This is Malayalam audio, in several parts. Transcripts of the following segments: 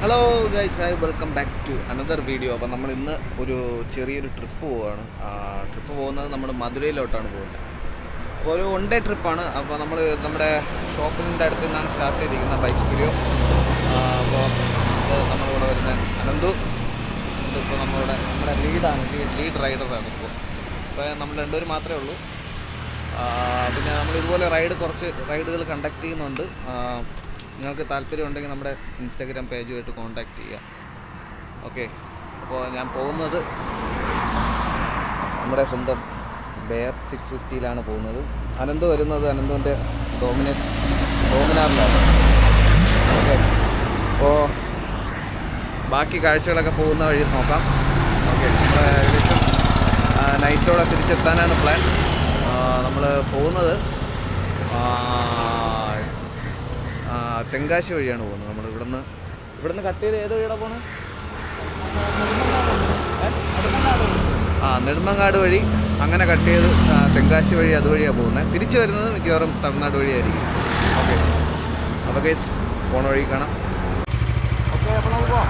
Hello guys, hi, welcome back to another video. അപ്പോൾ നമ്മൾ ഇന്ന് ഒരു ചെറിയൊരു ട്രിപ്പ് പോവുകയാണ്. ട്രിപ്പ് പോകുന്നത് നമ്മൾ മധുരയിലോട്ടാണ് പോകുന്നത്. അപ്പോൾ ഒരു 1 ഡേ ട്രിപ്പാണ്. അപ്പോൾ നമ്മൾ നമ്മുടെ ഷോപ്പിൻ്റെ അടുത്ത് നിന്നാണ് സ്റ്റാർട്ട് ചെയ്തിരിക്കുന്നത്, ബൈക്ക് സ്റ്റുഡിയോ. അപ്പോൾ ഇത് നമ്മളിവിടെ വരുന്ന അനന്തു. ഇതിപ്പോൾ നമ്മുടെ ലീഡ് റൈഡറാണ് ഇപ്പോൾ നമ്മൾ രണ്ടുപേരും മാത്രമേ ഉള്ളൂ. പിന്നെ നമ്മൾ ഇതുപോലെ കുറച്ച് റൈഡുകൾ കണ്ടക്ട് ചെയ്യുന്നുണ്ട്. നിങ്ങൾക്ക് താല്പര്യമുണ്ടെങ്കിൽ നമ്മുടെ ഇൻസ്റ്റാഗ്രാം പേജുമായിട്ട് കോൺടാക്റ്റ് ചെയ്യുക. ഓക്കെ, അപ്പോൾ ഞാൻ പോകുന്നത് നമ്മുടെ സ്വന്തം ബെയർ 650യിലാണ് പോകുന്നത്. അനന്ത് വരുന്നത് അനന്തുവിൻ്റെ ഡോമിനാറിലാണ്. ഓക്കെ, അപ്പോൾ ബാക്കി കാഴ്ചകളൊക്കെ പോകുന്ന വഴി നോക്കാം. ഓക്കെ, നമ്മൾ ഏകദേശം നൈറ്റോടെ തിരിച്ചെത്താനാണ് പ്ലാൻ. നമ്മൾ പോകുന്നത് തെങ്കാശി വഴിയാണ് പോകുന്നത്. നമ്മൾ ഇവിടുന്ന് കട്ട് ചെയ്ത് ഏത് വഴിയാണ് പോകുന്നത്? നെടുമങ്ങാട് വഴി അങ്ങനെ കട്ട് ചെയ്ത് തെങ്കാശി വഴി അതുവഴിയാണ് പോകുന്നത്. തിരിച്ചു വരുന്നത് മിക്കവാറും തമിഴ്നാട് വഴിയായിരിക്കും. ഓക്കെ, അപ്പോൾ ഗൈസ് പോണ വഴി കാണാം. ഓക്കെ, അപ്പോൾ നമുക്ക് പോവാം.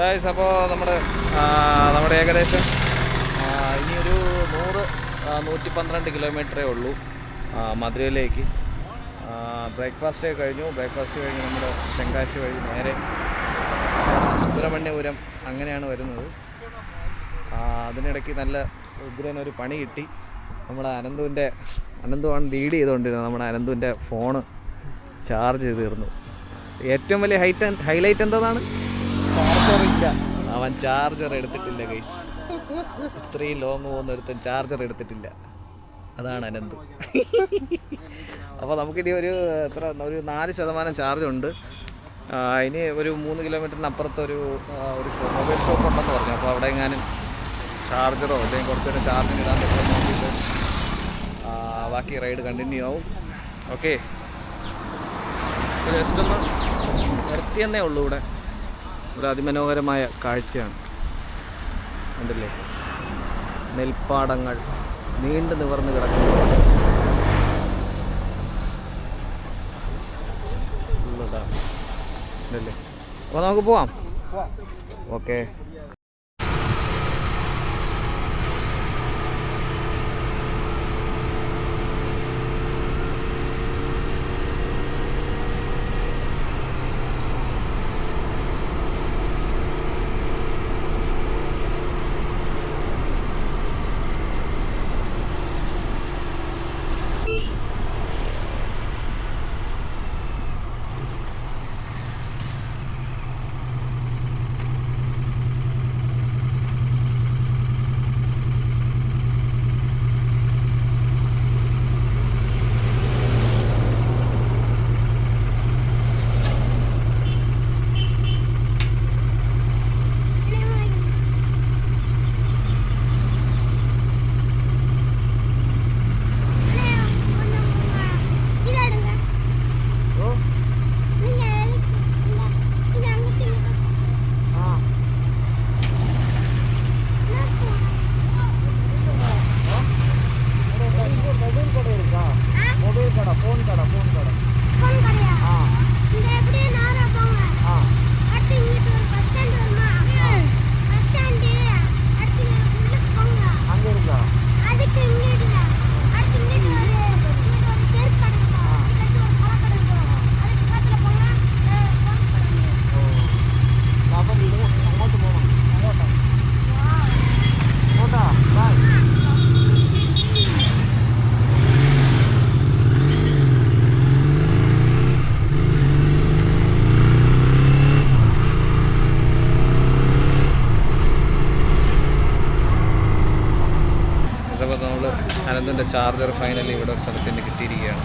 ഗായ്സ്, അപ്പോൾ നമ്മുടെ ഏകദേശം ഇനിയൊരു 112 കിലോമീറ്ററേ ഉള്ളൂ മധുരയിലേക്ക്. ബ്രേക്ക്ഫാസ്റ്റ് കഴിഞ്ഞു നമ്മൾ തെങ്കാശി വഴി നേരെ സുബ്രഹ്മണ്യപുരം അങ്ങനെയാണ് വരുന്നത്. അതിനിടയ്ക്ക് നല്ല ഉഗ്രനൊരു പണി കിട്ടി. നമ്മുടെ അനന്തുവാണ് ലീഡ് ചെയ്തുകൊണ്ടിരുന്നത്. നമ്മുടെ അനന്തുവിൻ്റെ ഫോണ് ചാർജ് ചെയ്ത് തീർന്നു. ഏറ്റവും വലിയ ഹൈലൈറ്റ് എന്താണ്? ചാർജറില്ല. അവൻ ചാർജർ എടുത്തിട്ടില്ല ഗൈസ്. ഇത്രയും ലോങ് പോകുന്ന ഒരുത്തൻ ചാർജർ എടുത്തിട്ടില്ല. അതാണ് അനന്തു. അപ്പോൾ നമുക്കിനി ഒരു 4% ചാർജ് ഉണ്ട്. ഇനി ഒരു 3 കിലോമീറ്ററിനപ്പുറത്ത് ഒരു മൊബൈൽ ഷോപ്പ് ഉണ്ടെന്ന് പറഞ്ഞു. അപ്പോൾ അവിടെ എങ്ങാനും ചാർജറോ അല്ലെങ്കിൽ കുറച്ചുകൂടെ ചാർജിന് ഇടാൻ പറ്റുമെന്ന് നോക്കിയിട്ട് ബാക്കി റൈഡ് കണ്ടിന്യൂ ആവും. ഓക്കെ, ജസ്റ്റ് ഒന്ന് നിർത്തിയെന്നേ ഉള്ളൂ. ഇവിടെ അതിമനോഹരമായ കാഴ്ചയാണ്. കണ്ടില്ലേ, നെൽപ്പാടങ്ങൾ നീണ്ടു നിവർന്ന് കിടക്കുന്നു. ഉള്ളതാണ്. അപ്പോൾ നമുക്ക് പോവാം. ഓക്കെ. അനന്തിൻ്റെ ചാർജർ ഫൈനലി ഇവിടെ ഒരു സ്ഥലത്ത് നിന്ന് കിട്ടിയിരിക്കുകയാണ്.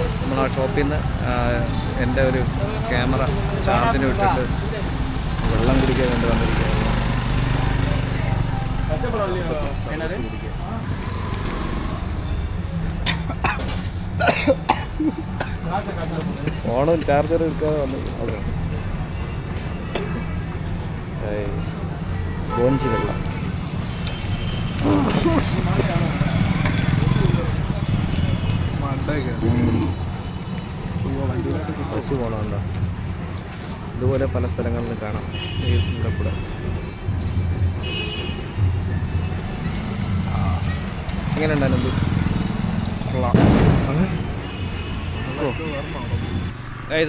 അപ്പോൾ നമ്മൾ ആ ഷോപ്പിൽ നിന്ന് എൻ്റെ ഒരു ക്യാമറ ചാർജിന് വിട്ടിട്ട് വെള്ളം കുടിക്കാൻ വേണ്ടി വന്നിരിക്കുകയാണ്. ഫോണും ചാർജർ എടുക്കാതെ വന്നു. അതെ, ബോഞ്ചി വെള്ളം. ബസ് പോകണമുണ്ടോ? ഇതുപോലെ പല സ്ഥലങ്ങളിലും കാണാം ഇവിടെ കൂടെ. എങ്ങനെ ഉണ്ടായിരുന്നു?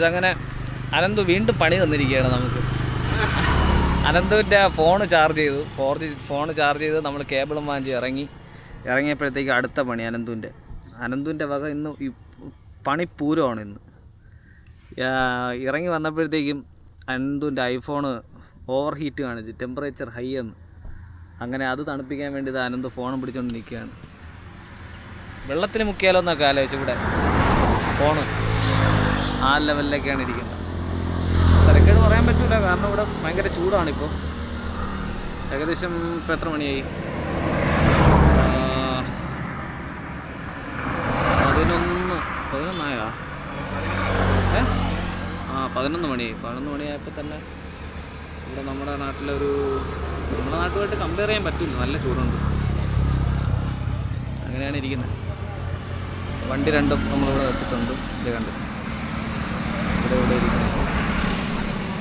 അങ്ങനെ അനന്തു വീണ്ടും പണി തന്നിരിക്കുകയാണ് നമുക്ക്. അനന്തുവിൻ്റെ ഫോണ് ചാർജ് ചെയ്തു. 4G ഫോണ് ചാർജ് ചെയ്ത് നമ്മൾ കേബിളും വാങ്ങിച്ച് ഇറങ്ങിയപ്പോഴത്തേക്ക് അടുത്ത പണി അനന്തുവിൻ്റെ വക ഇന്ന് ഈ പണിപ്പൂരമാണ്. ഇന്ന് ഇറങ്ങി വന്നപ്പോഴത്തേക്കും അനന്തുവിൻ്റെ ഐഫോണ് ഓവർ ഹീറ്റ് കാണിച്ച് ടെമ്പറേച്ചർ ഹൈ എന്ന്. അങ്ങനെ അത് തണുപ്പിക്കാൻ വേണ്ടി അനന്തു ഫോണും പിടിച്ചുകൊണ്ട് നിൽക്കുകയാണ്. വെള്ളത്തിന് മുക്കിയാലോ എന്നൊക്കെ ആലോചിച്ചു. ഇവിടെ ഫോണ് ആ ലെവലിലേക്കാണ് ഇരിക്കുന്നത്. തിരക്കേട് പറയാൻ പറ്റില്ല, കാരണം ഇവിടെ ഭയങ്കര ചൂടാണിപ്പോൾ. ഏകദേശം ഇപ്പോൾ എത്ര മണിയായി? 11 11 മണിയായി. 11 മണിയായപ്പോൾ തന്നെ ഇവിടെ നമ്മുടെ നാട്ടുമായിട്ട് കമ്പയർ ചെയ്യാൻ പറ്റില്ല, നല്ല ചൂടുണ്ട്. അങ്ങനെയാണ് ഇരിക്കുന്നത്. വണ്ടി രണ്ടും നമ്മളിവിടെ വെച്ചിട്ടുണ്ട്. ഇത് കണ്ട് ഇവിടെ ഇരിക്കുന്നത്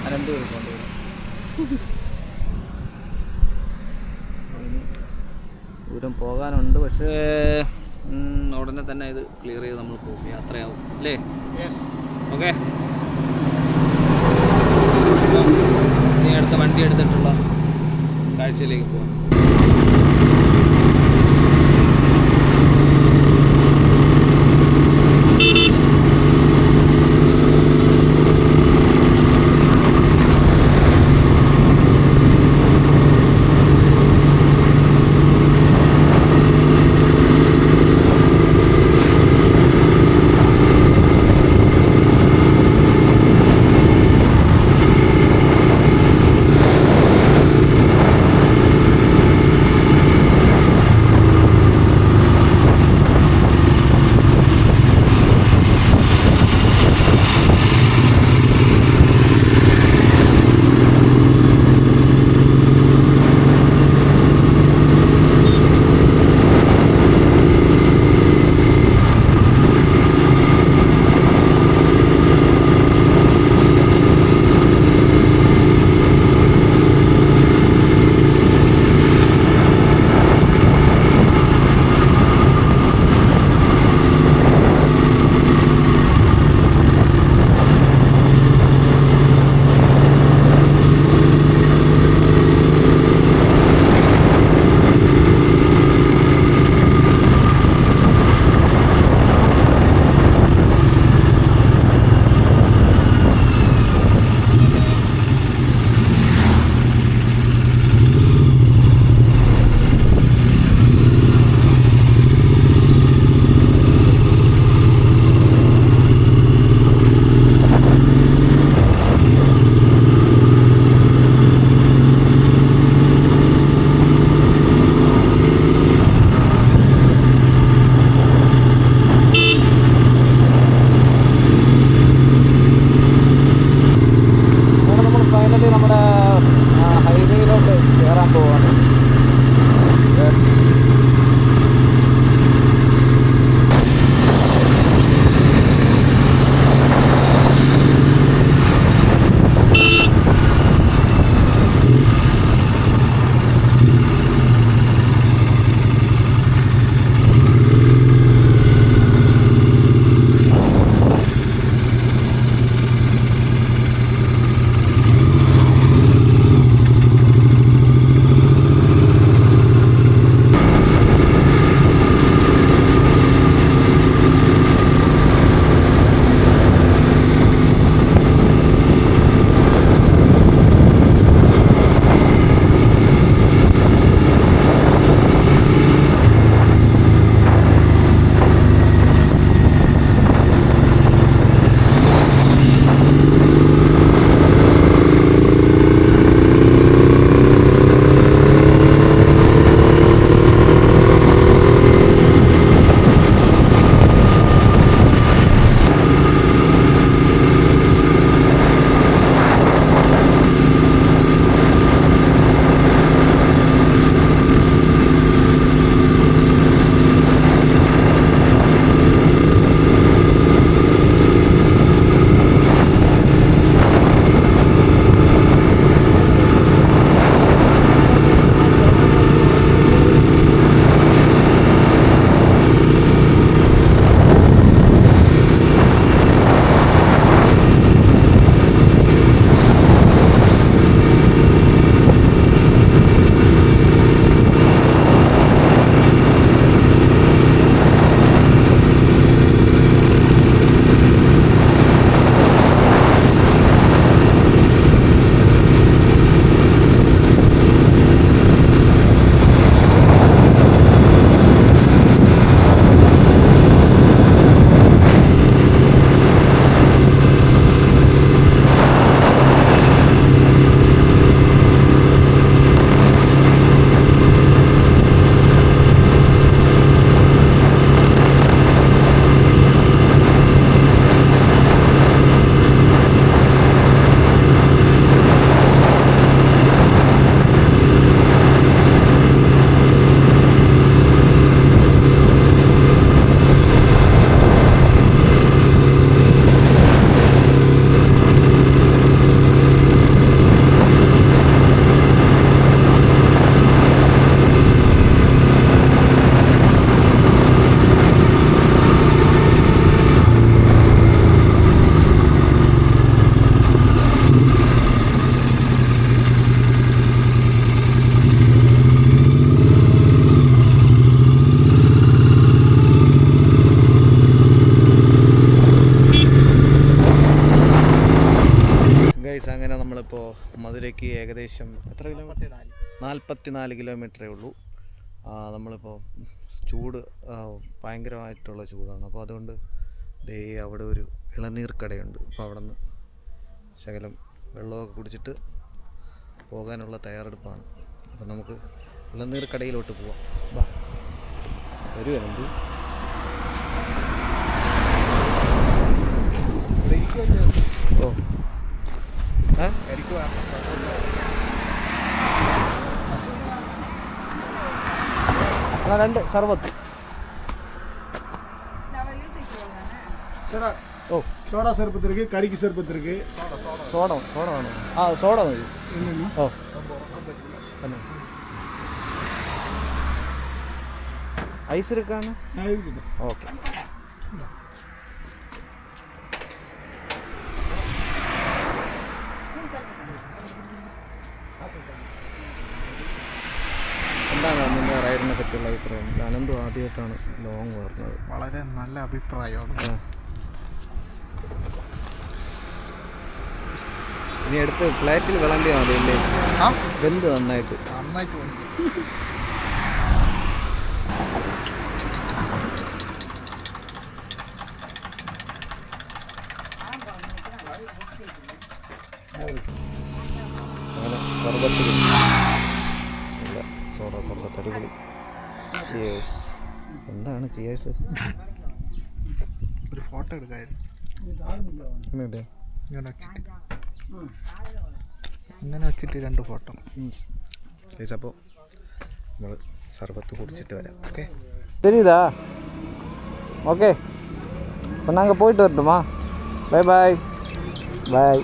അനന്തു ഇരിക്കുന്നുണ്ട്. ദൂരം പോകാനുണ്ട്, പക്ഷേ ഉടനെ തന്നെ ഇത് ക്ലിയർ ചെയ്ത് നമ്മൾ പോകും, യാത്രയാവും അല്ലേ? ഓക്കെ, ഇനി അടുത്ത വണ്ടി എടുത്തിട്ടുള്ള കാഴ്ചയിലേക്ക് പോകാം. മധുരയ്ക്ക് ഏകദേശം എത്ര കിലോമീറ്റർ? 44 കിലോമീറ്ററേ ഉള്ളൂ. നമ്മളിപ്പോൾ ചൂട് ഭയങ്കരമായിട്ടുള്ള ചൂടാണ്. അപ്പോൾ അതുകൊണ്ട് ദേ അവിടെ ഒരു ഇളനീർ കടയുണ്ട്. അപ്പോൾ അവിടെ നിന്ന് ശകലം വെള്ളമൊക്കെ കുടിച്ചിട്ട് പോകാനുള്ള തയ്യാറെടുപ്പാണ്. അപ്പോൾ നമുക്ക് ഇളനീർ കടയിലോട്ട് പോവാം. വാ വരുവാനുണ്ട്. ഓ രണ്ട് സർബത്ത്. ഓ சோடா சர்பத்து இருக்கு, கறிக்கு சர்பத்து இருக்கு. சோடா வேணும். சோடா மതി. ഓ ഐസ് എടുക്കാണ്. ഓക്കെ. എന്താണ് നിന്റെ റൈഡിനെ പറ്റിയുള്ള അഭിപ്രായം? അനന്തു ആദ്യമായിട്ടാണ് ലോങ് വരുന്നത്. വളരെ നല്ല അഭിപ്രായമാണ്. ഇനി അടുത്ത് ഫ്ലാറ്റിൽ വിളമ്പിയാൽ മതി അല്ലേ? വെന്ത് നന്നായിട്ട് അങ്ങനെ സർബത്ത് നല്ല സോഡ സർബത്ത് അടിപൊളി. ചിയേഴ്സ്. എന്താണ് ചിയേഴ്സ്? ഒരു ഫോട്ടോ എടുക്കായിരുന്നു. ഇങ്ങനെ വെച്ചിട്ട് 2 ഫോട്ടോ. അപ്പോൾ നമ്മൾ സർബത്ത് കുടിച്ചിട്ട് വരാം. ഓക്കെ தெரியுதா? ஓகே, இப்போ நாங்கள் போயிட்டு வரட்டுமா? பை பாய் பாய்.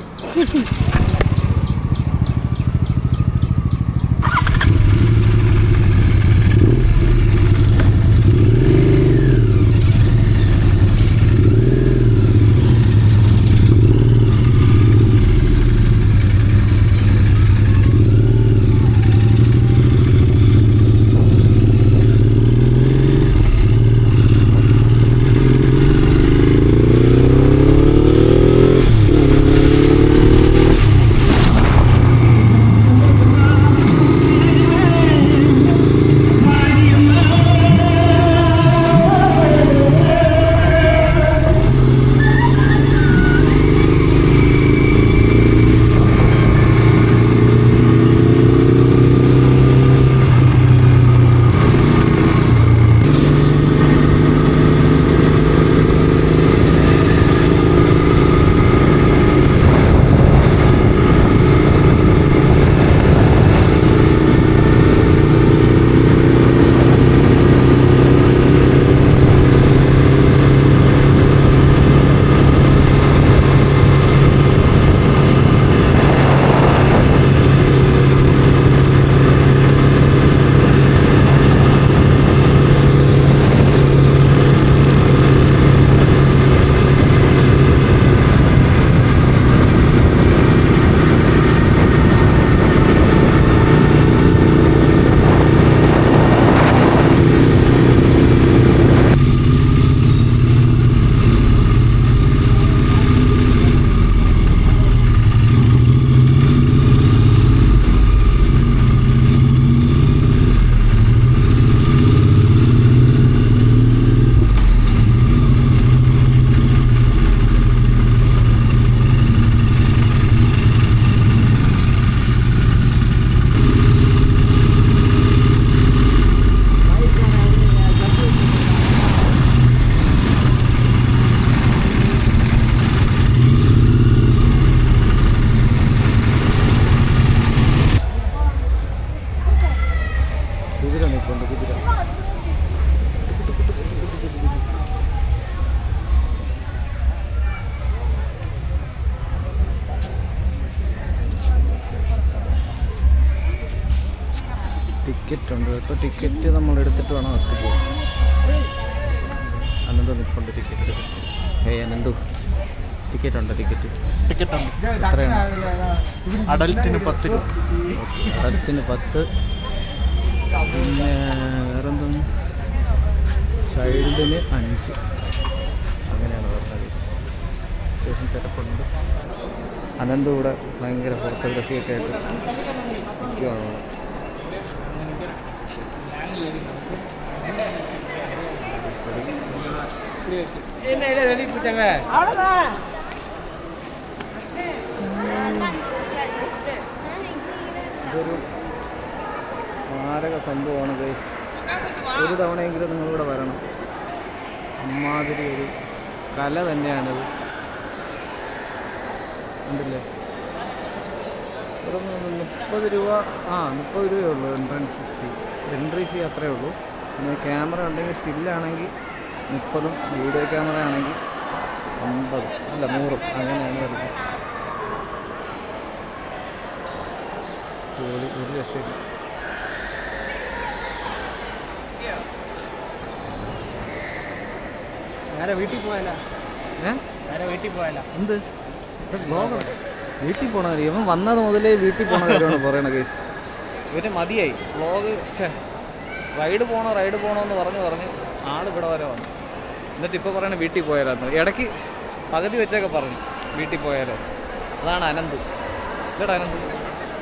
ടിക്കറ്റ് ഉണ്ട് കേട്ടോ. ടിക്കറ്റ് നമ്മൾ എടുത്തിട്ട് വേണം അകത്ത് പോകാൻ. അനന്തു നിൽപ്പുണ്ട് ടിക്കറ്റ് എടുത്തിട്ട്. അനന്തു ടിക്കറ്റ് ഉണ്ടോ? ടിക്കറ്റ് ഉണ്ട്. എത്രയാണ്? അഡൽറ്റിന് 10 രൂപ. ഓക്കെ, അഡൽറ്റിന് 10. പിന്നെ വേറെന്താണ്? ചൈൽഡിന് 5. അങ്ങനെയാണ് പറഞ്ഞത്. അത്യാവശ്യം തിരക്കുണ്ട്. അനന്തും ഇവിടെ ഭയങ്കര ഫോട്ടോഗ്രാഫിയൊക്കെ ആയിട്ട് നിൽക്കുകയാണ് ഇവിടെ. ഇതൊരു മാരക സംഭവമാണ് ഗൈസ്. ഒരു തവണയെങ്കിലും നിങ്ങളിവിടെ വരണം. അമ്മാതിരി ഒരു കല തന്നെയാണിത്. ഉണ്ടല്ലേ, ഒരു 30 രൂപ 30 രൂപയേ ഉള്ളൂ എൻട്രൻസ് ഫീ. എൻട്രി ഫീ അത്രയേ ഉള്ളൂ. പിന്നെ ക്യാമറ ഉണ്ടെങ്കിൽ സ്റ്റില്ലാണെങ്കിൽ 30, വീഡിയോ ക്യാമറ ആണെങ്കിൽ 50 അല്ല 100 അങ്ങനെയാണ് വരുന്നത്. ജോലി ഒരു രക്ഷയില്ല. നേരെ വീട്ടിൽ പോയാലോ? നേരെ വീട്ടിൽ പോയാലോ? എന്ത് ബ്ലോഗ് വീട്ടിൽ പോകണ കാര്യം? ഇവൻ വന്നത് മുതലേ വീട്ടിൽ പോകണ കാര്യമാണ് പറയണ കേസ്. ഇവന് മതിയായി വ്ളോഗ്. റൈഡ് പോകണമെന്ന് പറഞ്ഞ് ആളിവിടെ വരെ വന്നു. എന്നിട്ട് ഇപ്പോൾ പറയണ വീട്ടിൽ പോയാലായിരുന്നു. ഇടയ്ക്ക് പകുതി വെച്ചൊക്കെ പറഞ്ഞു വീട്ടിൽ പോയാലോ. അതാണ് അനന്ത്. ഇല്ലടാ അനന്ത്,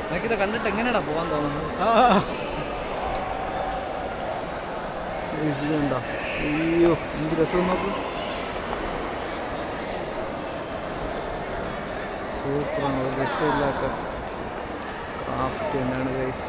എനിക്കിത് കണ്ടിട്ട് എങ്ങനെയാടാ പോകാൻ തോന്നുന്നത്? ഉണ്ടോ? അയ്യോ എന്ത് രസം നോക്കൂ. സൂപ്പറാണ്. ഒരു രക്ഷയില്ലാത്ത ക്രാഫ്റ്റ് തന്നെയാണ് ഗൈസ്.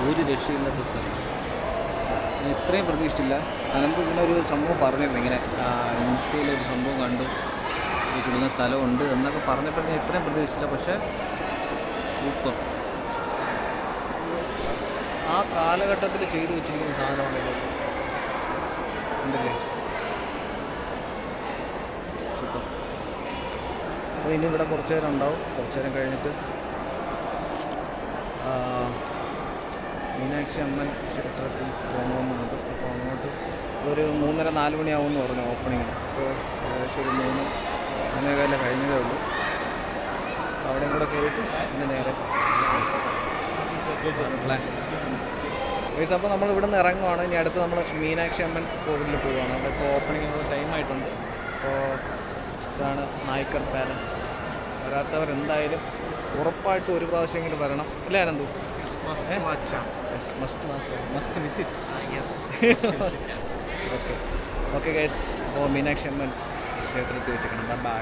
ഒരു രക്ഷയില്ലാത്ത സ്ഥലം. ഞാൻ ഇത്രയും പ്രതീക്ഷിച്ചില്ല. അനന്ത് ഇങ്ങനെ ഒരു സംഭവം പറഞ്ഞിരുന്നു, ഇങ്ങനെ ഇൻസ്റ്റയിലൊരു സംഭവം കണ്ടു, ഈ കിട്ടുന്ന സ്ഥലമുണ്ട് എന്നൊക്കെ പറഞ്ഞപ്പോൾ ഞാൻ ഇത്രയും പ്രതീക്ഷിച്ചില്ല. പക്ഷേ സൂപ്പർ. ആ കാലഘട്ടത്തിൽ ചെയ്തു വെച്ചിരിക്കുന്ന സാധനമാണ് ഇതൊക്കെ. ഉണ്ടല്ലേ, സൂപ്പർ. അപ്പോൾ ഇനി ഇവിടെ കുറച്ച് നേരം ഉണ്ടാവും. കുറച്ച് നേരം കഴിഞ്ഞിട്ട് മീനാക്ഷി അമ്മൻ ക്ഷേത്രത്തിൽ പോകണമെന്നുണ്ട്. അപ്പോൾ അങ്ങോട്ട് ഒരു 3:30-4 മണിയാവുമെന്ന് പറഞ്ഞു ഓപ്പണിങ്ങിന്. അപ്പോൾ ഏകദേശം ഒരു 3:30 കഴിഞ്ഞതേ ഉള്ളൂ. അപ്പോൾ അവിടെയും കൂടെ കയറിയിട്ട് പിന്നെ നേരെ പ്ലാൻ. അപ്പോൾ നമ്മൾ ഇവിടെ നിന്ന് ഇറങ്ങുവാണ്. ഇനി അടുത്ത് നമ്മൾ മീനാക്ഷി അമ്മൻ കോവിലിൽ പോവുകയാണ്. അവിടെ ഇപ്പോൾ ഓപ്പണിങ്ങിനുള്ള ടൈമായിട്ടുണ്ട്. അപ്പോൾ ഇതാണ് നായ്ക്കർ പാലസ്. വരാത്തവരെന്തായാലും ഉറപ്പായിട്ടും ഒരു പ്രാവശ്യമെങ്കിലും വരണം. ഇല്ലേ Ananthu? Must visit. Okay guys, അപ്പോൾ മീനാക്ഷി അമ്മൻ ക്ഷേത്രത്തിൽ വെച്ചേക്കണം. ബൈ.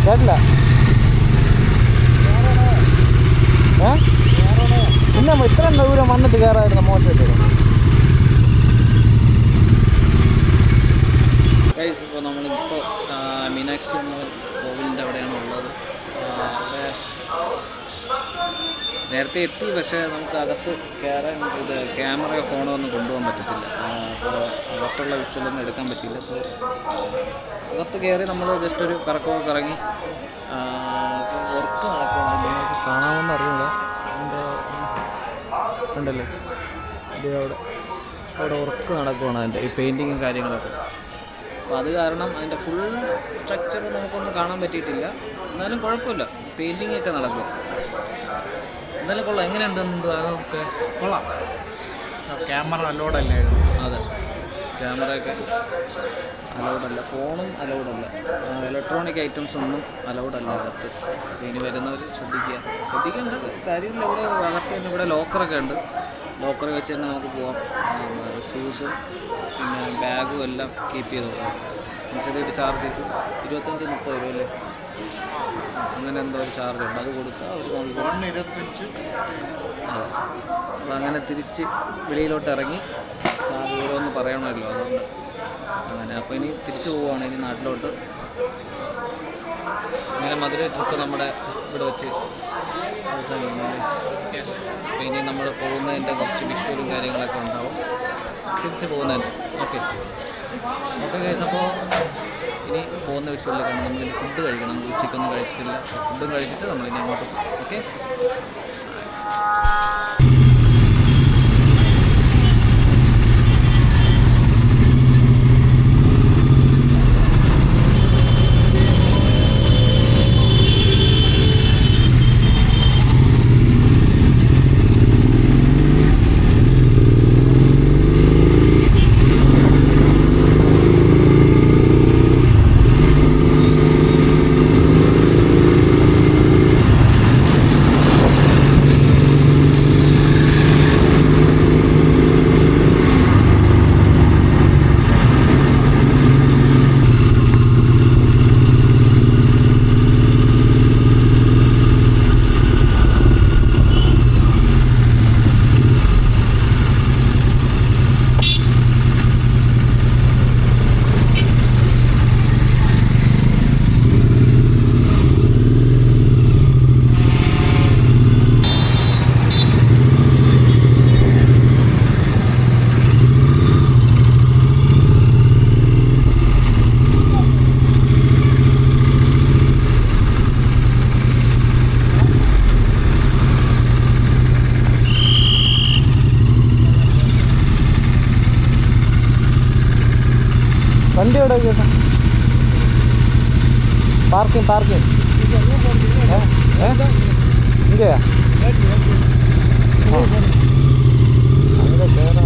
കേട്ടില്ല. പിന്നെ ഇത്ര ദൂരം വന്നിട്ട് കയറായിരുന്നു മോശമായിട്ട്. ഗൈസ്, ഇപ്പോൾ നമ്മളിപ്പോൾ മീനാക്ഷി അമ്മൻ കോവിലിൻ്റെ അവിടെയാണ് ഉള്ളത്. അവിടെ നേരത്തെ എത്തി, പക്ഷേ നമുക്ക് അകത്ത് കയറാൻ ക്യാമറയോ ഫോണോ ഒന്നും കൊണ്ടുപോകാൻ പറ്റത്തില്ല. അപ്പോൾ അകത്തുള്ള വിഷ്വലൊന്നും എടുക്കാൻ പറ്റില്ല. സോ അകത്ത് കയറി നമ്മൾ ജസ്റ്റ് ഒരു കറക്കമൊക്കെ കറങ്ങി വർക്ക് നടക്കുകയാണ്. നിങ്ങൾക്ക് കാണാമെന്ന് അറിയില്ല. അതിൻ്റെ ഉണ്ടല്ലേ ഇത് അവിടെ അവിടെ വർക്ക് നടക്കുവാണ് അതിൻ്റെ ഈ പെയിൻറ്റിങ്ങും കാര്യങ്ങളൊക്കെ. അപ്പോൾ അത് കാരണം അതിൻ്റെ ഫുൾ സ്ട്രക്ചർ നമുക്കൊന്നും കാണാൻ പറ്റിയിട്ടില്ല. എന്നാലും കുഴപ്പമില്ല, പെയിൻറ്റിങ്ങൊക്കെ നടക്കുക. എന്നാലും കൊള്ളാം. എങ്ങനെയുണ്ടെന്നുണ്ട് അതൊക്കെ? കൊള്ളാം. ക്യാമറ അലോഡല്ലേ? അതെ, ക്യാമറയൊക്കെ അലൗഡല്ല, ഫോണും അലൗഡല്ല, ഇലക്ട്രോണിക് ഐറ്റംസ് ഒന്നും അലൗഡല്ല അകത്ത്. ഇനി വരുന്നവർ ശ്രദ്ധിക്കേണ്ട കാര്യമില്ല. ഇവിടെ അകത്ത് തന്നെ ഇവിടെ ലോക്കറൊക്കെ ഉണ്ട്. ലോക്കർ വെച്ച് തന്നെ നമുക്ക് പോവാം. ഷൂസും പിന്നെ ബാഗും എല്ലാം കീപ്പ് ചെയ്ത് പോകാം. ചെറിയൊരു ചാർജ് 25-30 രൂപ അല്ലേ, അങ്ങനെ എന്തോ ഒരു ചാർജ് ഉണ്ട്. അത് കൊടുത്താൽ അവർ നോക്കി 25. അതെ. അപ്പോൾ അങ്ങനെ തിരിച്ച് വെളിയിലോട്ട് ഇറങ്ങി ഓരോന്ന് പറയണമല്ലോ, അതുകൊണ്ട് അങ്ങനെ. അപ്പോൾ ഇനി തിരിച്ചു പോവുകയാണ് ഇനി നാട്ടിലോട്ട്. ഇങ്ങനെ മധുരൈ ട്രിപ്പ് നമ്മുടെ ഇവിടെ വെച്ച് അവസാനിക്കുന്നു. അപ്പോൾ ഇനി നമ്മൾ പോകുന്നതിൻ്റെ കുറച്ച് വിഷ്വലും കാര്യങ്ങളൊക്കെ ഉണ്ടാവും തിരിച്ച് പോകുന്നതിന്. ഓക്കെ ഗൈസ്, അപ്പോൾ ഇനി പോകുന്ന വിഷ്വലിൽ കാണാം. നമ്മളിനി ഫുഡ് കഴിക്കണം. ഉച്ചയ്ക്കൊന്നും കഴിച്ചിട്ടില്ല. ഫുഡും കഴിച്ചിട്ട് നമ്മളിനി അങ്ങോട്ട് പോകും. ഓക്കെ. വണ്ടി എവിടെ ചേട്ടാ? പാർക്കിംഗ് ഇങ്ങനെയാ? അങ്ങനെ കയറാൻ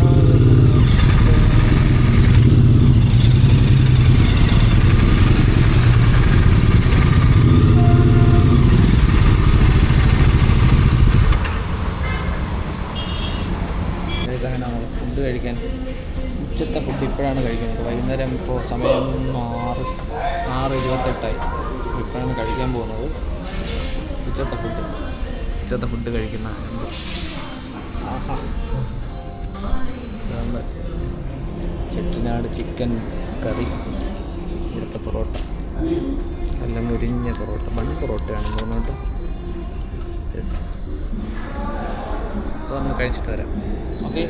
അങ്ങനെ ഫുഡ് കഴിക്കാൻ. ഉച്ചത്തെ ഫുഡ് ഇപ്പോഴാണ് കഴിക്കുന്നത്. വൈകുന്നേരം ഇപ്പോൾ സമയം 6:28. ഇപ്പോഴാണ് കഴിക്കാൻ പോകുന്നത് ഉച്ചത്തെ ഫുഡ് കഴിക്കുന്ന. ചെട്ടിനാട് ചിക്കൻ കറി, ഇവിടുത്തെ പൊറോട്ട, എല്ലാം മുരിഞ്ഞ പൊറോട്ട, പൊറോട്ടയാണെന്ന് തോന്നുന്നുണ്ട്. യെസ്. അപ്പോൾ നമ്മൾ കഴിച്ചിട്ട് വരാം. ഓക്കെ.